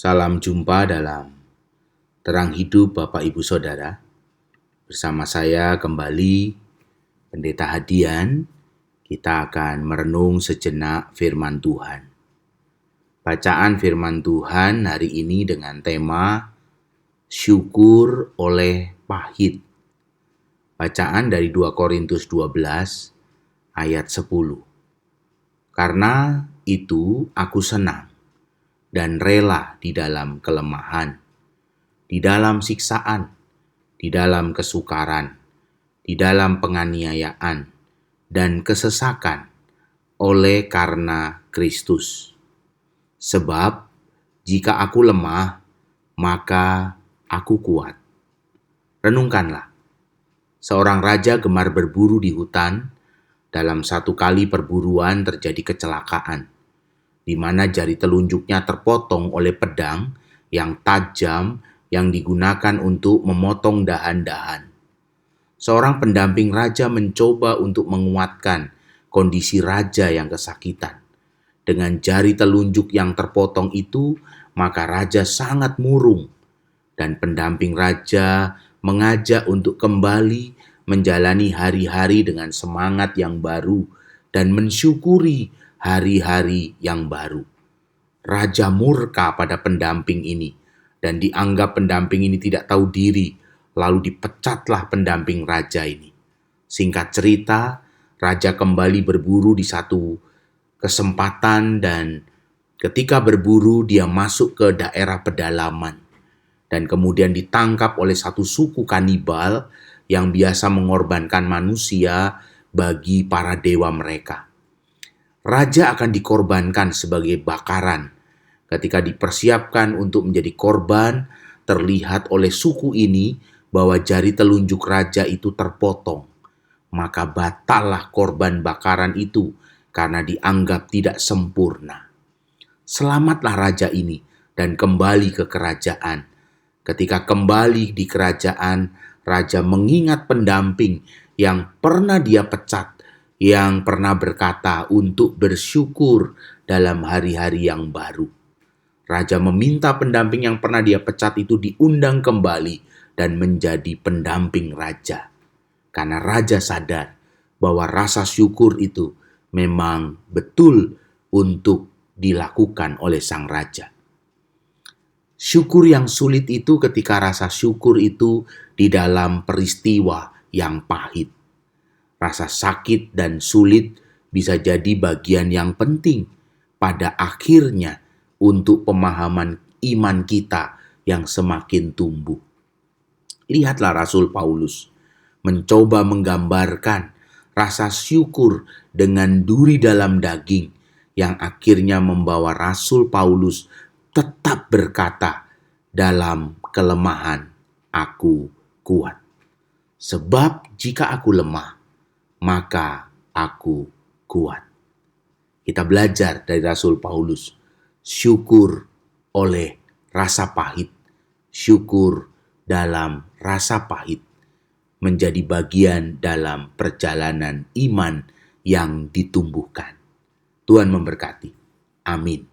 Salam jumpa dalam Terang Hidup Bapak Ibu Saudara. Bersama saya kembali Pendeta Hadian. Kita akan merenung sejenak firman Tuhan. Bacaan firman Tuhan hari ini dengan tema Syukur oleh pahit. Bacaan dari 2 Korintus 12 ayat 10. Karena itu aku senang dan rela di dalam kelemahan, di dalam siksaan, di dalam kesukaran, di dalam penganiayaan, dan kesesakan oleh karena Kristus. Sebab jika aku lemah, maka aku kuat. Renungkanlah, seorang raja gemar berburu di hutan. Dalam satu kali perburuan terjadi kecelakaan, di mana jari telunjuknya terpotong oleh pedang yang tajam yang digunakan untuk memotong dahan-dahan. Seorang pendamping raja mencoba untuk menguatkan kondisi raja yang kesakitan. Dengan jari telunjuk yang terpotong itu, maka raja sangat murung, dan pendamping raja mengajak untuk kembali menjalani hari-hari dengan semangat yang baru dan mensyukuri hari-hari yang baru. Raja murka pada pendamping ini dan dianggap pendamping ini tidak tahu diri, lalu dipecatlah pendamping raja ini. Singkat cerita, raja kembali berburu di satu kesempatan dan ketika berburu dia masuk ke daerah pedalaman dan kemudian ditangkap oleh satu suku kanibal yang biasa mengorbankan manusia bagi para dewa mereka. Raja akan dikorbankan sebagai bakaran. Ketika dipersiapkan untuk menjadi korban, terlihat oleh suku ini bahwa jari telunjuk raja itu terpotong. Maka batallah korban bakaran itu karena dianggap tidak sempurna. Selamatlah raja ini dan kembali ke kerajaan. Ketika kembali di kerajaan, raja mengingat pendamping yang pernah dia pecat, yang pernah berkata untuk bersyukur dalam hari-hari yang baru. Raja meminta pendamping yang pernah dia pecat itu diundang kembali dan menjadi pendamping raja. Karena raja sadar bahwa rasa syukur itu memang betul untuk dilakukan oleh sang raja. Syukur yang sulit itu ketika rasa syukur itu di dalam peristiwa yang pahit. Rasa sakit dan sulit bisa jadi bagian yang penting pada akhirnya untuk pemahaman iman kita yang semakin tumbuh. Lihatlah Rasul Paulus mencoba menggambarkan rasa syukur dengan duri dalam daging yang akhirnya membawa Rasul Paulus tetap berkata, dalam kelemahan aku kuat. Sebab jika aku lemah, maka aku kuat. Kita belajar dari Rasul Paulus, syukur oleh rasa pahit, syukur dalam rasa pahit, menjadi bagian dalam perjalanan iman yang ditumbuhkan. Tuhan memberkati. Amin.